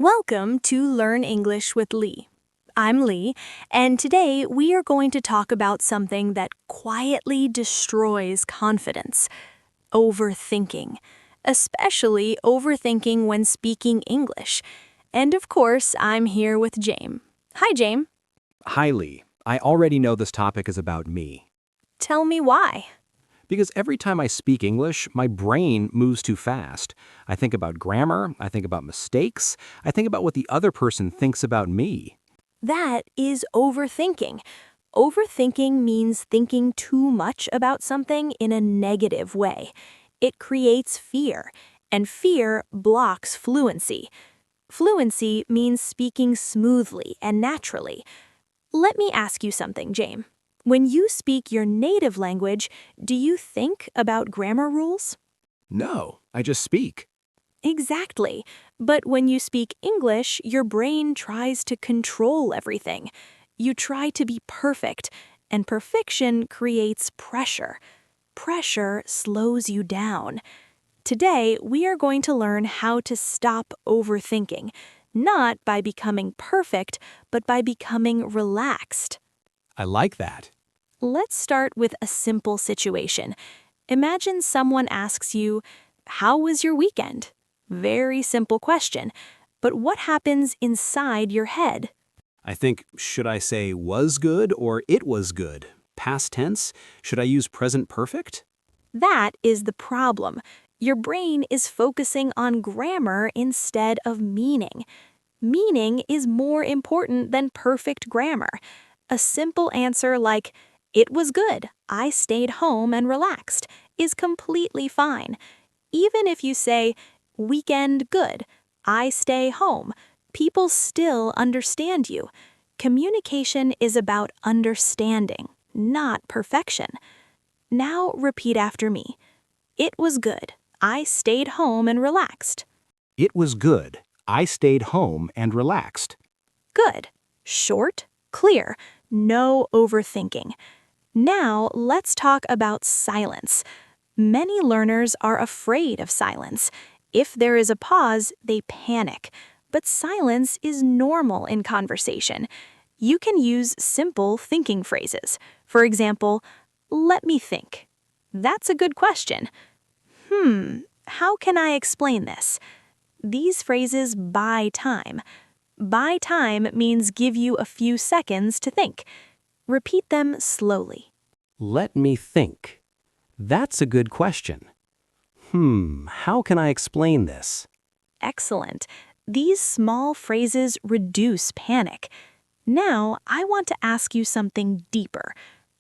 Welcome to Learn English with Lee. I'm Lee, and today we are going to talk about something that quietly destroys confidence: overthinking, especially overthinking when speaking English. And of course, I'm here with James. Hi, James. Hi, Lee. I already know this topic is about me. Tell me why. Because every time I speak English, my brain moves too fast. I think about grammar, I think about mistakes, I think about what the other person thinks about me. That is overthinking. Overthinking means thinking too much about something in a negative way. It creates fear, and fear blocks fluency. Fluency means speaking smoothly and naturally. Let me ask you something, James. When you speak your native language, do you think about grammar rules? No, I just speak. Exactly. But when you speak English, your brain tries to control everything. You try to be perfect, and perfection creates pressure. Pressure slows you down. Today, we are going to learn how to stop overthinking, not by becoming perfect, but by becoming relaxed. I like that. Let's start with a simple situation. Imagine someone asks you, "How was your weekend?" Very simple question. But what happens inside your head? I think, should I say was good or it was good? Past tense? Should I use present perfect? That is the problem. Your brain is focusing on grammar instead of meaning. Meaning is more important than perfect grammar. A simple answer like, "It was good, I stayed home and relaxed," is completely fine. Even if you say, "Weekend good, I stay home," people still understand you. Communication is about understanding, not perfection. Now repeat after me. It was good, I stayed home and relaxed. It was good. I stayed home and relaxed. Good. Short, clear, no overthinking. Now let's talk about silence. Many learners are afraid of silence. If there is a pause, they panic. But silence is normal in conversation. You can use simple thinking phrases. For example, "Let me think." That's a good question. How can I explain this? These phrases buy time. Buy time means give you a few seconds to think. Repeat them slowly. Let me think. That's a good question. How can I explain this? Excellent. These small phrases reduce panic. Now, I want to ask you something deeper.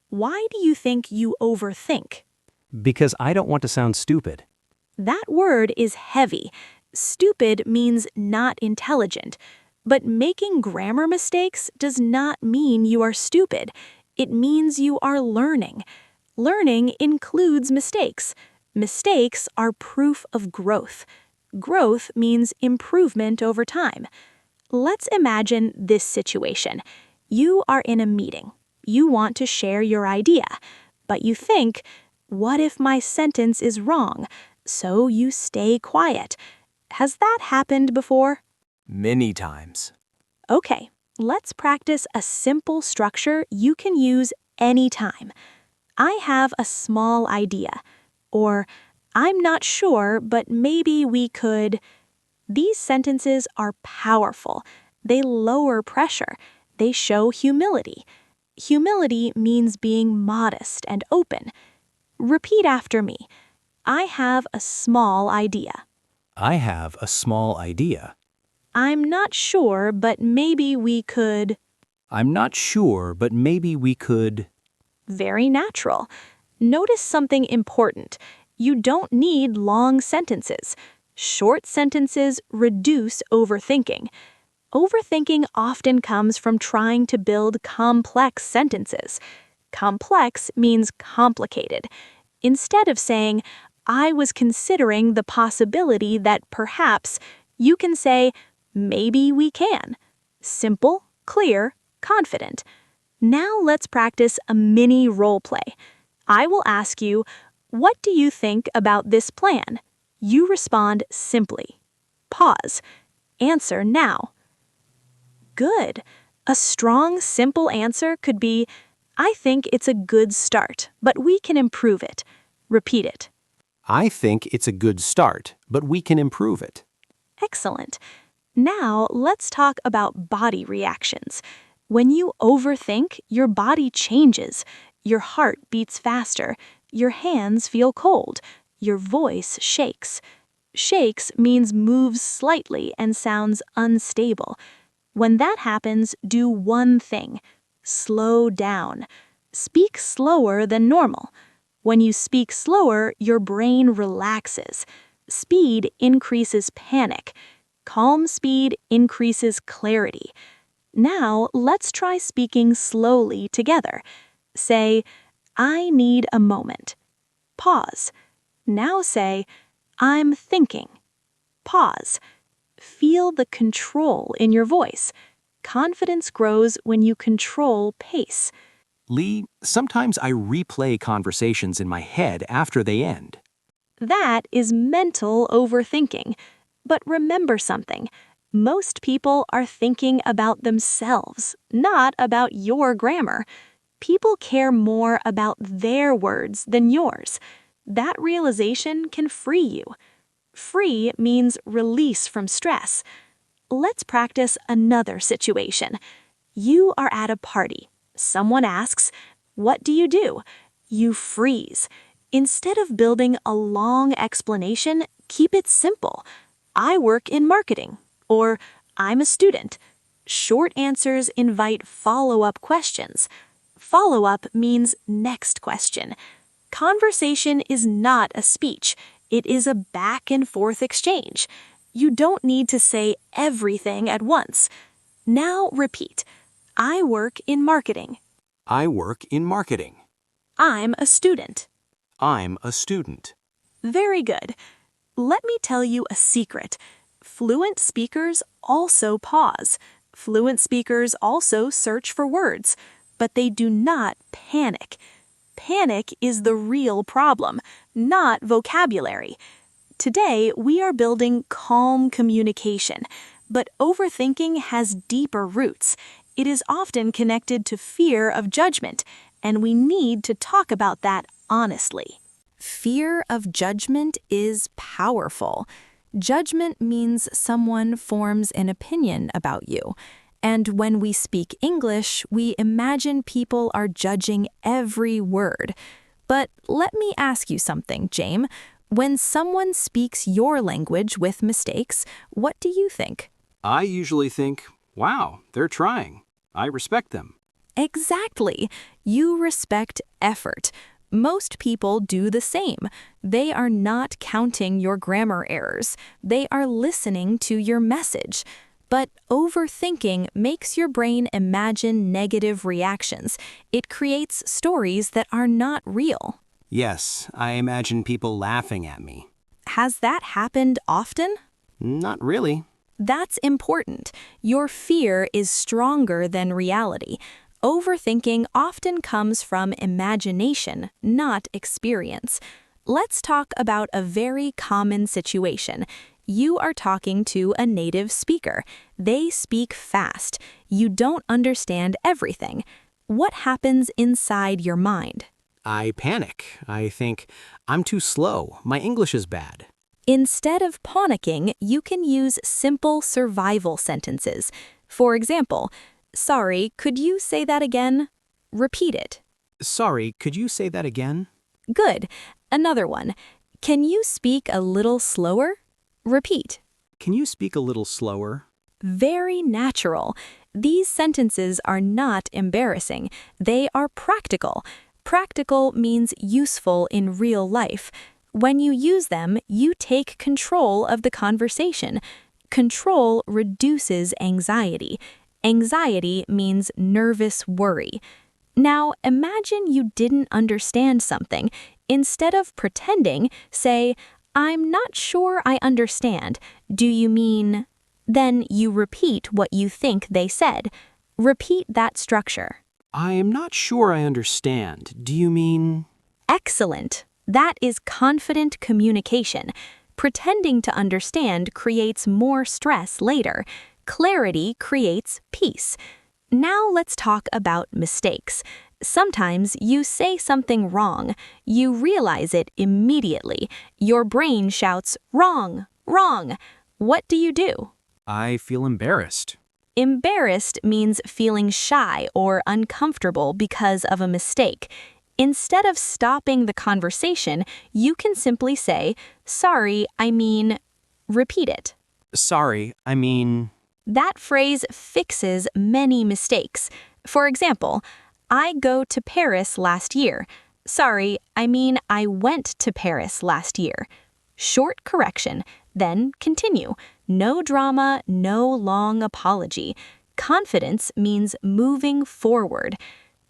Why do you think you overthink? Because I don't want to sound stupid. That word is heavy. Stupid means not intelligent. But making grammar mistakes does not mean you are stupid. It means you are learning. Learning includes mistakes. Mistakes are proof of growth. Growth means improvement over time. Let's imagine this situation. You are in a meeting. You want to share your idea, but you think, "What if my sentence is wrong?" So you stay quiet. Has that happened before? Many times. Okay, let's practice a simple structure you can use anytime. "I have a small idea," or "I'm not sure, but maybe we could." These sentences are powerful. They lower pressure. They show humility. Humility means being modest and open. Repeat after me. I have a small idea. I have a small idea. I'm not sure, but maybe we could. I'm not sure, but maybe we could. Very natural. Notice something important. You don't need long sentences. Short sentences reduce overthinking. Overthinking often comes from trying to build complex sentences. Complex means complicated. Instead of saying, "I was considering the possibility that perhaps," you can say, "Maybe we can." Simple, clear, confident. Now let's practice a mini role play. I will ask you, "What do you think about this plan?" You respond simply. Pause. Answer now. Good. A strong, simple answer could be, I think it's a good start, but we can improve it. Repeat it. I think it's a good start, but we can improve it. Excellent. Now, let's talk about body reactions. When you overthink, your body changes. Your heart beats faster. Your hands feel cold. Your voice shakes. Shakes means moves slightly and sounds unstable. When that happens, do one thing. Slow down. Speak slower than normal. When you speak slower, your brain relaxes. Speed increases panic. Calm speed increases clarity. Now, let's try speaking slowly together. Say, I need a moment. Pause. Now say, I'm thinking. Pause. Feel the control in your voice. Confidence grows when you control pace. Lee, sometimes I replay conversations in my head after they end. That is mental overthinking. But remember something. Most people are thinking about themselves, not about your grammar. People care more about their words than yours. That realization can free you. Free means release from stress. Let's practice another situation. You are at a party. Someone asks, "What do you do?" You freeze. Instead of building a long explanation, keep it simple. I work in marketing, or I'm a student. Short answers invite follow-up questions. Follow-up means next question. Conversation is not a speech. It is a back and forth exchange. You don't need to say everything at once. Now repeat. I work in marketing. I work in marketing. I'm a student. I'm a student. Very good. Let me tell you a secret. Fluent speakers also pause. Fluent speakers also search for words, but they do not panic. Panic is the real problem, not vocabulary. Today, we are building calm communication, but overthinking has deeper roots. It is often connected to fear of judgment, and we need to talk about that honestly. Fear of judgment is powerful. Judgment means someone forms an opinion about you. And when we speak English, we imagine people are judging every word. But let me ask you something, James. When someone speaks your language with mistakes, what do you think? I usually think, wow, they're trying. I respect them. Exactly. You respect effort. Most people do the same. They are not counting your grammar errors. They are listening to your message. But overthinking makes your brain imagine negative reactions. It creates stories that are not real. Yes, I imagine people laughing at me. Has that happened often? Not really. That's important. Your fear is stronger than reality. Overthinking often comes from imagination, not experience. Let's talk about a very common situation. You are talking to a native speaker. They speak fast. You don't understand everything. What happens inside your mind? I panic. I think, I'm too slow. My English is bad. Instead of panicking, you can use simple survival sentences. For example, sorry, could you say that again? Repeat it. Sorry, could you say that again? Good. Another one. Can you speak a little slower? Repeat. Can you speak a little slower? Very natural. These sentences are not embarrassing. They are practical. Practical means useful in real life. When you use them, you take control of the conversation. Control reduces anxiety. Anxiety means nervous worry. Now, imagine you didn't understand something. Instead of pretending, say, I'm not sure I understand. Do you mean? Then you repeat what you think they said. Repeat that structure. I am not sure I understand. Do you mean? Excellent. That is confident communication. Pretending to understand creates more stress later. Clarity creates peace. Now let's talk about mistakes. Sometimes you say something wrong. You realize it immediately. Your brain shouts, "Wrong, wrong." What do? I feel embarrassed. Embarrassed means feeling shy or uncomfortable because of a mistake. Instead of stopping the conversation, you can simply say, "Sorry, I mean," repeat it. Sorry, I mean... That phrase fixes many mistakes. For example, "I go to Paris last year." Sorry, I mean I went to Paris last year. Short correction, then continue. No drama, no long apology. Confidence means moving forward.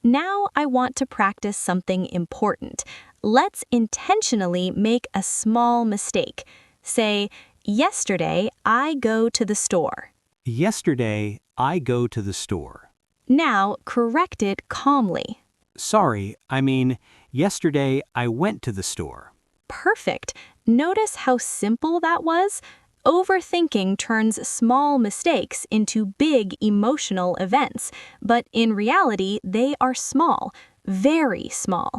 Now I want to practice something important. Let's intentionally make a small mistake. Say, "Yesterday I go to the store." Yesterday, I go to the store. Now correct it calmly. Sorry, I mean, yesterday I went to the store. Perfect. Notice how simple that was? Overthinking turns small mistakes into big emotional events, but in reality, they are small, very small.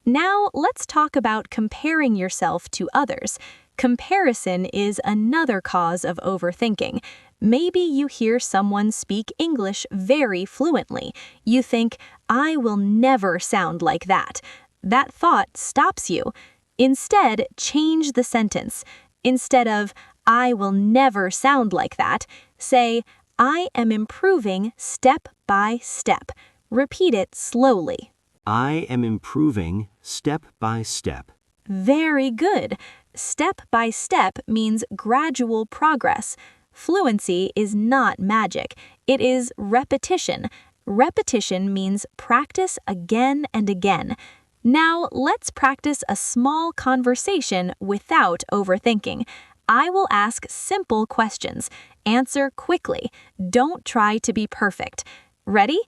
Now, let's talk about comparing yourself to others. Comparison is another cause of overthinking. Maybe you hear someone speak English very fluently. You think, "I will never sound like that." That thought stops you. Instead, change the sentence. Instead of, "I will never sound like that," say, "I am improving step by step." Repeat it slowly. I am improving step by step. Very good. Step by step means gradual progress. Fluency is not magic. It is repetition. Repetition means practice again and again. Now, let's practice a small conversation without overthinking. I will ask simple questions. Answer quickly. Don't try to be perfect. Ready?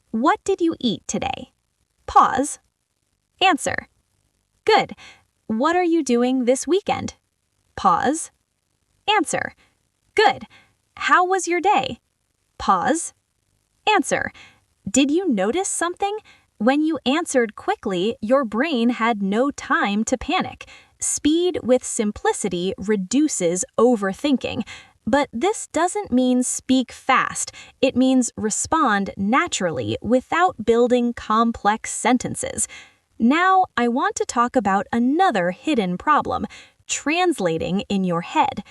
What did you eat today? Pause. Answer. Good. What are you doing this weekend? Pause. Answer. Good. How was your day? Pause. Answer. Did you notice something? When you answered quickly, your brain had no time to panic. Speed with simplicity reduces overthinking. But this doesn't mean speak fast. It means respond naturally without building complex sentences. Now, I want to talk about another hidden problem, translating in your head.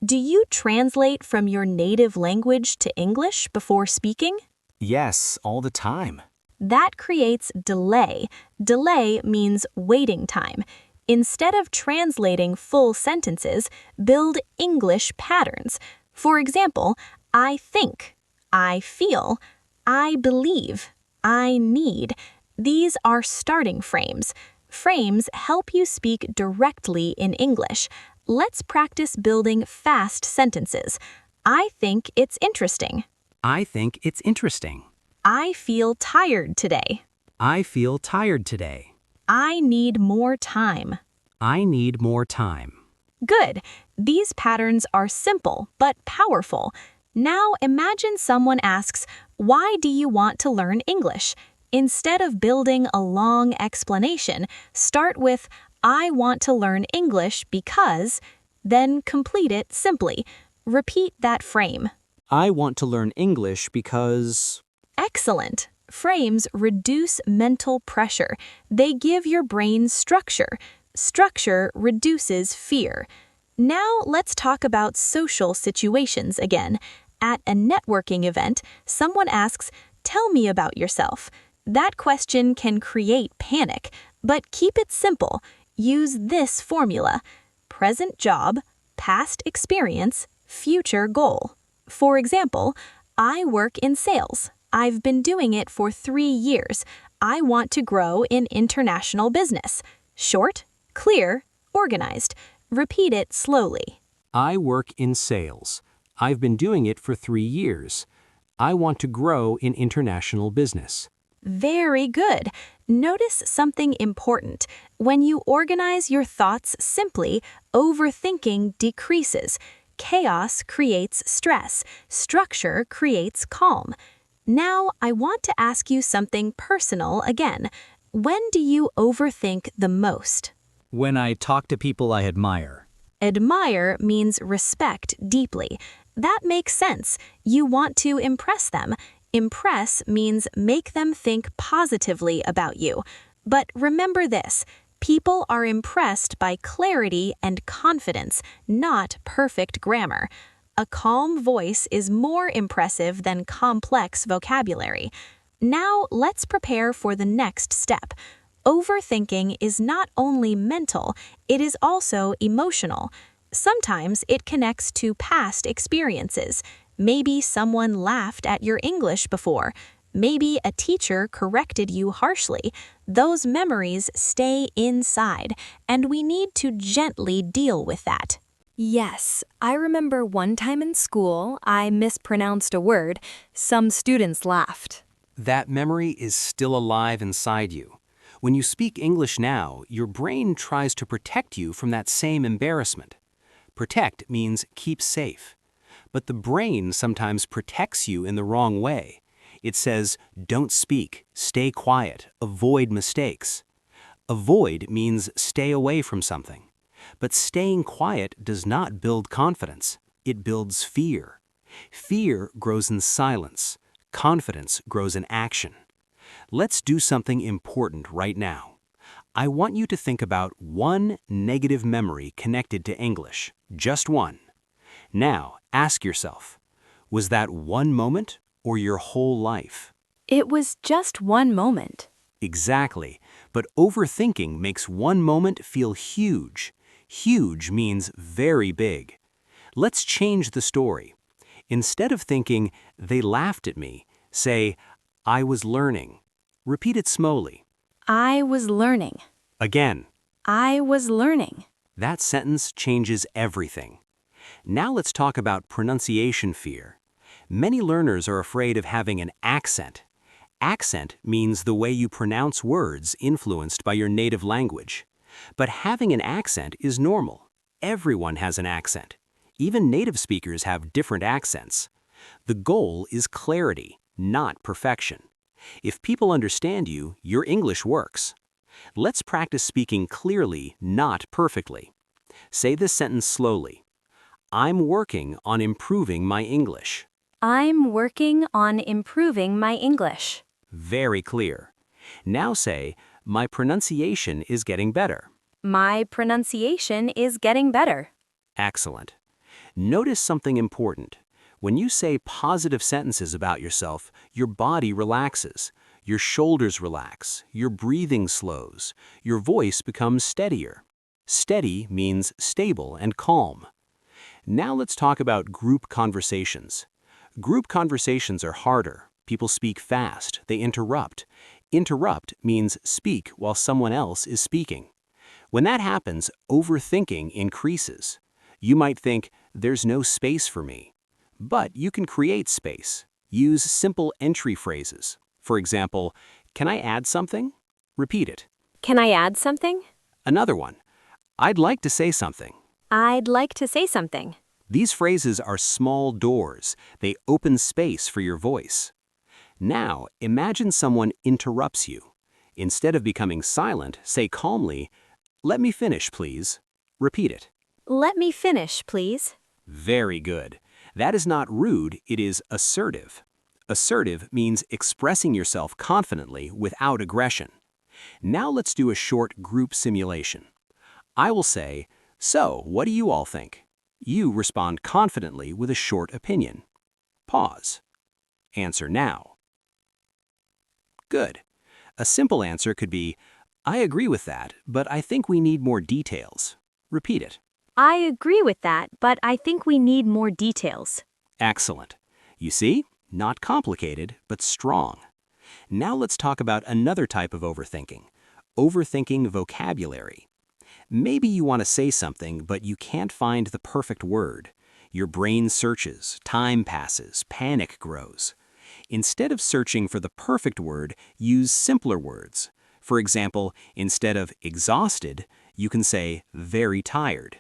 Do you translate from your native language to English before speaking? Yes, all the time. That creates delay. Delay means waiting time. Instead of translating full sentences, build English patterns. For example, I think, I feel, I believe, I need. These are starting frames. Frames help you speak directly in English. Let's practice building fast sentences. I think it's interesting. I think it's interesting. I feel tired today. I feel tired today. I need more time. I need more time. Good. These patterns are simple but powerful. Now imagine someone asks, "Why do you want to learn English?" Instead of building a long explanation, start with, "I want to learn English because," then complete it simply. Repeat that frame. I want to learn English because... Excellent. Frames reduce mental pressure. They give your brain structure. Structure reduces fear. Now let's talk about social situations again. At a networking event, someone asks, "Tell me about yourself." That question can create panic, but keep it simple. Use this formula: present job, past experience, future goal. For example, I work in sales. I've been doing it for 3 years. I want to grow in international business. Short, clear, organized. Repeat it slowly. I work in sales. I've been doing it for 3 years. I want to grow in international business. Very good. Notice something important. When you organize your thoughts simply, overthinking decreases. Chaos creates stress. Structure creates calm. Now, I want to ask you something personal again. When do you overthink the most? When I talk to people I admire. Admire means respect deeply. That makes sense. You want to impress them. Impress means make them think positively about you. But remember this, people are impressed by clarity and confidence, not perfect grammar. A calm voice is more impressive than complex vocabulary. Now let's prepare for the next step. Overthinking is not only mental, it is also emotional. Sometimes it connects to past experiences. Maybe someone laughed at your English before. Maybe a teacher corrected you harshly. Those memories stay inside, and we need to gently deal with that. Yes, I remember one time in school I mispronounced a word. Some students laughed. That memory is still alive inside you. When you speak English now, your brain tries to protect you from that same embarrassment. Protect means keep safe. But the brain sometimes protects you in the wrong way. It says, don't speak, stay quiet, avoid mistakes. Avoid means stay away from something. But staying quiet does not build confidence. It builds fear. Fear grows in silence. Confidence grows in action. Let's do something important right now. I want you to think about one negative memory connected to English, just one. Now, ask yourself, was that one moment or your whole life? It was just one moment. Exactly, but overthinking makes one moment feel huge. Huge means very big. Let's change the story. Instead of thinking, they laughed at me, say, I was learning. Repeat it slowly. I was learning. Again. I was learning. That sentence changes everything. Now let's talk about pronunciation fear. Many learners are afraid of having an accent. Accent means the way you pronounce words influenced by your native language. But having an accent is normal. Everyone has an accent. Even native speakers have different accents. The goal is clarity, not perfection. If people understand you, your English works. Let's practice speaking clearly, not perfectly. Say this sentence slowly. I'm working on improving my English. I'm working on improving my English. Very clear. Now say, my pronunciation is getting better. My pronunciation is getting better. Excellent. Notice something important. When you say positive sentences about yourself, your body relaxes, your shoulders relax, your breathing slows, your voice becomes steadier. Steady means stable and calm. Now let's talk about group conversations. Group conversations are harder. People speak fast, they interrupt. Interrupt means speak while someone else is speaking. When that happens, overthinking increases. You might think, there's no space for me. But you can create space. Use simple entry phrases. For example, can I add something? Repeat it. Can I add something? Another one. I'd like to say something. I'd like to say something. These phrases are small doors. They open space for your voice. Now, imagine someone interrupts you. Instead of becoming silent, say calmly, let me finish, please. Repeat it. Let me finish, please. Very good. That is not rude, it is assertive. Assertive means expressing yourself confidently without aggression. Now let's do a short group simulation. I will say, so what do you all think? You respond confidently with a short opinion. Pause. Answer now. Good. A simple answer could be, I agree with that, but I think we need more details. Repeat it. I agree with that, but I think we need more details. Excellent. You see? Not complicated, but strong. Now let's talk about another type of overthinking. Overthinking vocabulary. Maybe you want to say something, but you can't find the perfect word. Your brain searches, time passes, panic grows. Instead of searching for the perfect word, use simpler words. For example, instead of exhausted, you can say very tired.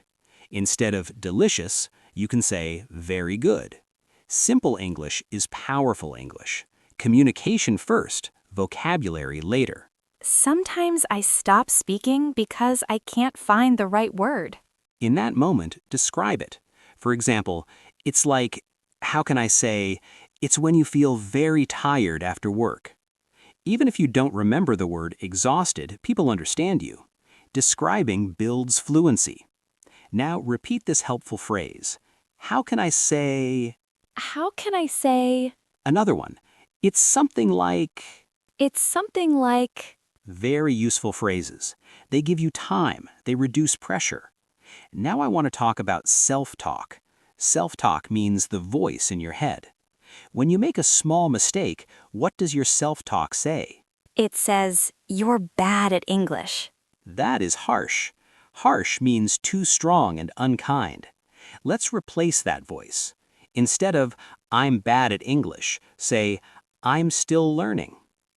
Instead of delicious, you can say very good. Simple English is powerful English. Communication first, vocabulary later. Sometimes I stop speaking because I can't find the right word. In that moment, describe it. For example, it's like, how can I say, it's when you feel very tired after work. Even if you don't remember the word exhausted, people understand you. Describing builds fluency. Now repeat this helpful phrase. How can I say... How can I say? Another one. It's something like... It's something like... Very useful phrases. They give you time. They reduce pressure. Now I want to talk about self-talk. Self-talk means the voice in your head. When you make a small mistake, what does your self-talk say? It says, "You're bad at English." That is harsh. Harsh means too strong and unkind. Let's replace that voice. Instead of, I'm bad at English, say, I'm still learning.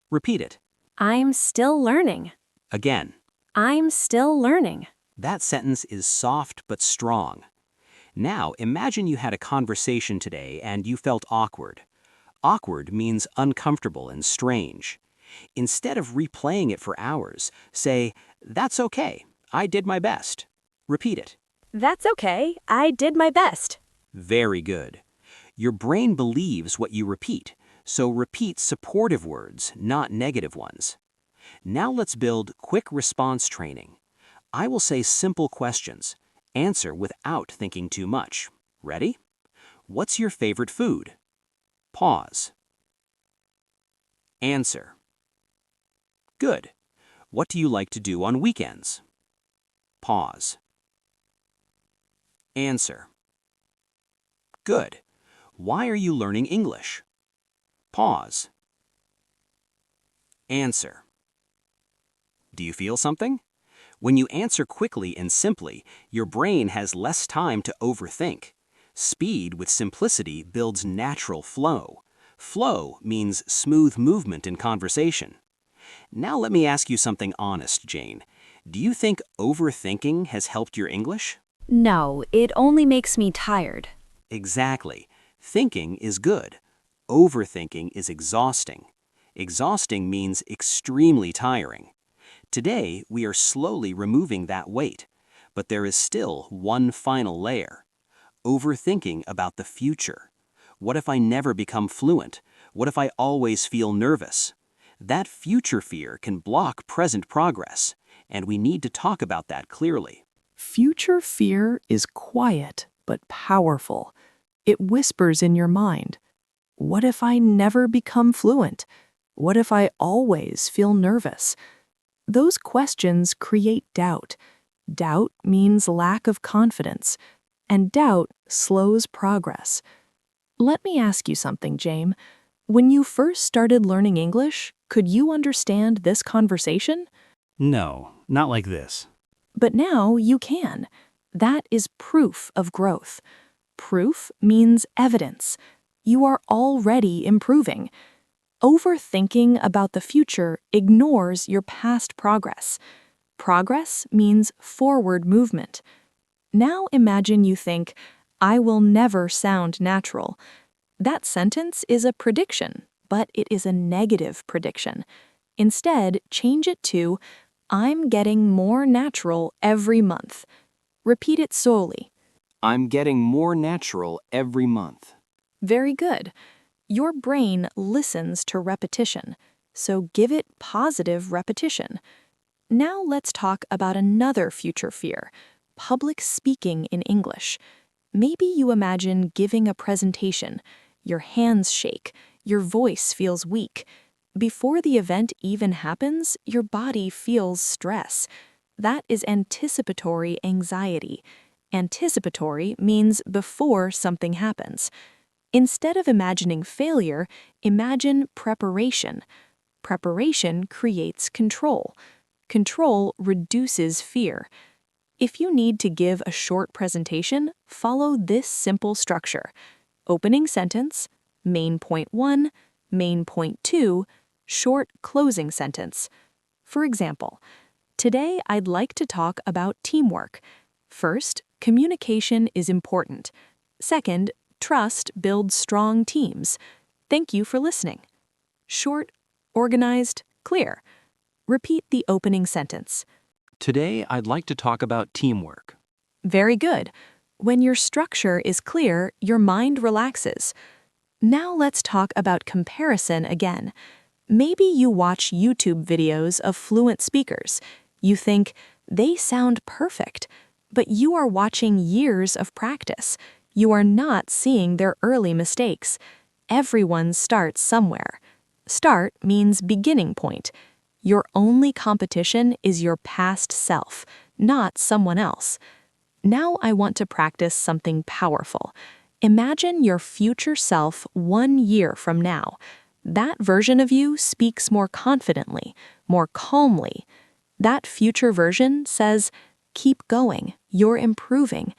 Repeat it. I'm still learning. Again. I'm still learning. That sentence is soft but strong. Now, imagine you had a conversation today and you felt awkward. Awkward means uncomfortable and strange. Instead of replaying it for hours, say, that's okay, I did my best. Repeat it. That's okay. I did my best. Very good. Your brain believes what you repeat, so repeat supportive words, not negative ones. Now let's build quick response training. I will say simple questions. Answer without thinking too much. Ready? What's your favorite food? Pause. Answer. Good. What do you like to do on weekends? Pause. Answer. Good. Why are you learning English? Pause. Answer. Do you feel something? When you answer quickly and simply, your brain has less time to overthink. Speed with simplicity builds natural flow. Flow means smooth movement in conversation. Now let me ask you something honest, Jane. Do you think overthinking has helped your English? No, it only makes me tired. Exactly. Thinking is good. Overthinking is exhausting. Exhausting means extremely tiring. Today, we are slowly removing that weight, but there is still one final layer. Overthinking about the future. What if I never become fluent? What if I always feel nervous? That future fear can block present progress, and we need to talk about that clearly. Future fear is quiet but powerful. It whispers in your mind. What if I never become fluent? What if I always feel nervous? Those questions create doubt. Doubt means lack of confidence, and doubt slows progress. Let me ask you something, James. When you first started learning English, could you understand this conversation? No, not like this. But now you can. That is proof of growth. Proof means evidence. You are already improving. Overthinking about the future ignores your past progress. Progress means forward movement. Now imagine you think, I will never sound natural. That sentence is a prediction, but it is a negative prediction. Instead, change it to, I'm getting more natural every month. Repeat it slowly. I'm getting more natural every month. Very good. Your brain listens to repetition, so give it positive repetition. Now let's talk about another future fear, public speaking in English. Maybe you imagine giving a presentation. Your hands shake, your voice feels weak. Before the event even happens, your body feels stress. That is anticipatory anxiety. Anticipatory means before something happens. Instead of imagining failure, imagine preparation. Preparation creates control. Control reduces fear. If you need to give a short presentation, follow this simple structure. Opening sentence, main point 1, Main point 2, short closing sentence. For example, today I'd like to talk about teamwork. First, communication is important. Second, trust builds strong teams. Thank you for listening. Short, organized, clear. Repeat the opening sentence. Today, I'd like to talk about teamwork. Very good. When your structure is clear, your mind relaxes. Now let's talk about comparison again. Maybe you watch YouTube videos of fluent speakers. You think, they sound perfect, but you are watching years of practice. You are not seeing their early mistakes. Everyone starts somewhere. Start means beginning point. Your only competition is your past self, not someone else. Now I want to practice something powerful. Imagine your future self 1 year from now. That version of you speaks more confidently, more calmly. That future version says, keep going, you're improving.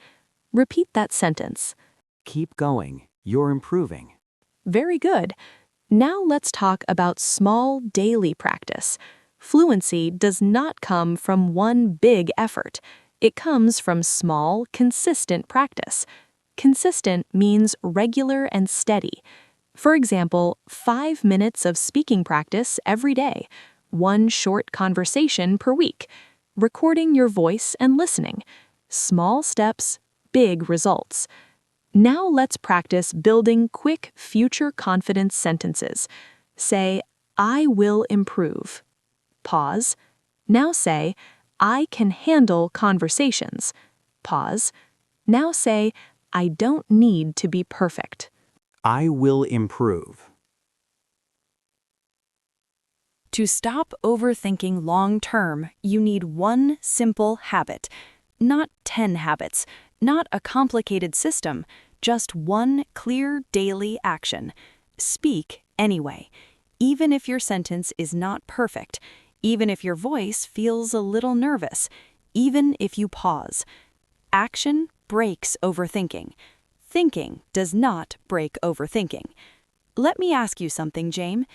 Repeat that sentence. Keep going. You're improving. Very good. Now let's talk about small daily practice. Fluency does not come from one big effort. It comes from small, consistent practice. Consistent means regular and steady. For example, 5 minutes of speaking practice every day, 1 short conversation per week, recording your voice and listening. Small steps, big results. Now let's practice building quick future confidence sentences. Say, I will improve. Pause. Now say, I can handle conversations. Pause. Now say, I don't need to be perfect. I will improve. To stop overthinking long-term, you need one simple habit. Not 10 habits, not a complicated system, just one clear daily action. Speak anyway, even if your sentence is not perfect, even if your voice feels a little nervous, even if you pause. Action breaks overthinking. Thinking does not break overthinking. Let me ask you something, James.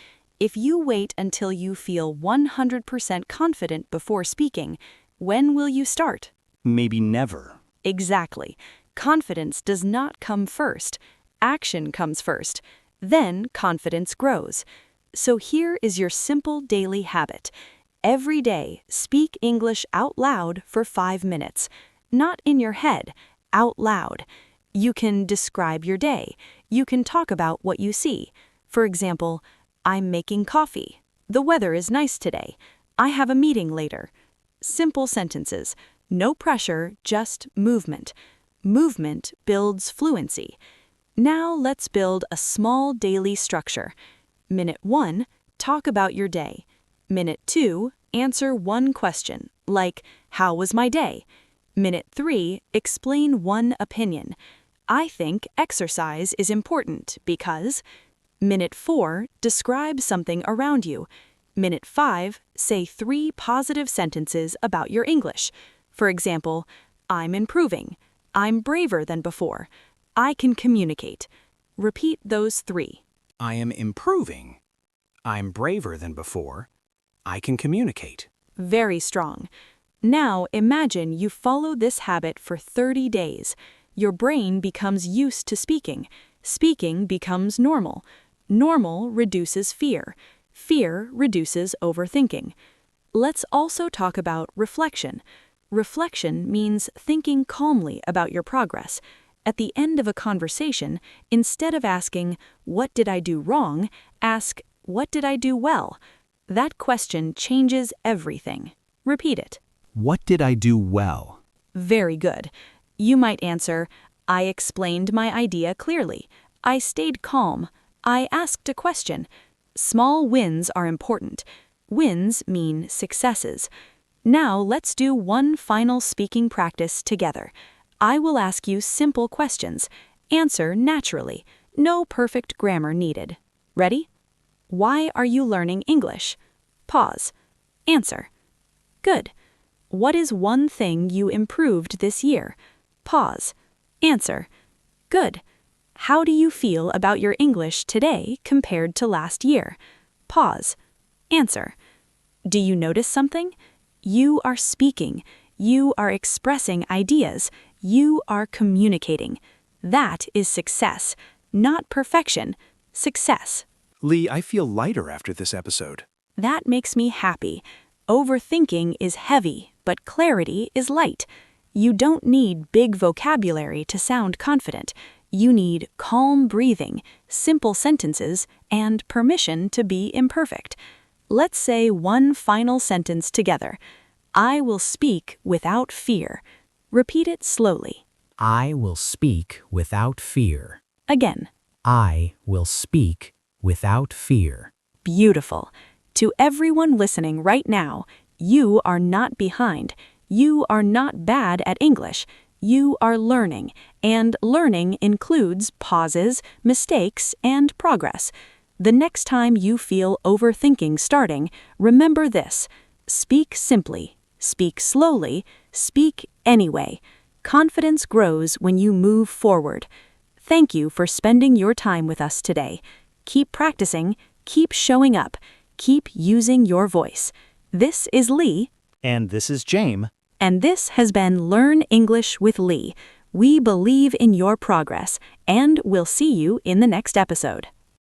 If you wait until you feel 100% confident before speaking, when will you start? Maybe never. Exactly. Confidence does not come first. Action comes first. Then confidence grows. So here is your simple daily habit. Every day, speak English out loud for 5 minutes. Not in your head, out loud. You can describe your day. You can talk about what you see. For example, I'm making coffee. The weather is nice today. I have a meeting later. Simple sentences. No pressure, just movement. Movement builds fluency. Now let's build a small daily structure. Minute 1, talk about your day. Minute 2, answer one question, like, how was my day? Minute 3, explain one opinion. I think exercise is important because. Minute 4, describe something around you. Minute 5, say 3 positive sentences about your English. For example, I'm improving. I'm braver than before. I can communicate. Repeat those 3. I am improving. I'm braver than before. I can communicate. Very strong. Now imagine you follow this habit for 30 days. Your brain becomes used to speaking. Speaking becomes normal. Normal reduces fear. Fear reduces overthinking. Let's also talk about reflection. Reflection means thinking calmly about your progress. At the end of a conversation, instead of asking, what did I do wrong, ask, what did I do well? That question changes everything. Repeat it. What did I do well? Very good. You might answer, I explained my idea clearly. I stayed calm. I asked a question. Small wins are important. Wins mean successes. Now let's do one final speaking practice together. I will ask you simple questions. Answer naturally. No perfect grammar needed. Ready? Why are you learning English? Pause. Answer. Good. What is one thing you improved this year? Pause. Answer. Good. How do you feel about your English today compared to last year? Pause. Answer. Do you notice something? You are speaking. You are expressing ideas. You are communicating. That is success, not perfection. Success. Lee, I feel lighter after this episode. That makes me happy. Overthinking is heavy, but clarity is light. You don't need big vocabulary to sound confident. You need calm breathing, simple sentences, and permission to be imperfect. Let's say one final sentence together. I will speak without fear. Repeat it slowly. I will speak without fear. Again. I will speak without fear. Beautiful. To everyone listening right now, you are not behind. You are not bad at English. You are learning, and learning includes pauses, mistakes, and progress. The next time you feel overthinking starting, remember this. Speak simply, speak slowly, speak anyway. Confidence grows when you move forward. Thank you for spending your time with us today. Keep practicing, keep showing up, keep using your voice. This is Lee. And this is James. And this has been Learn English with Lee. We believe in your progress, and we'll see you in the next episode.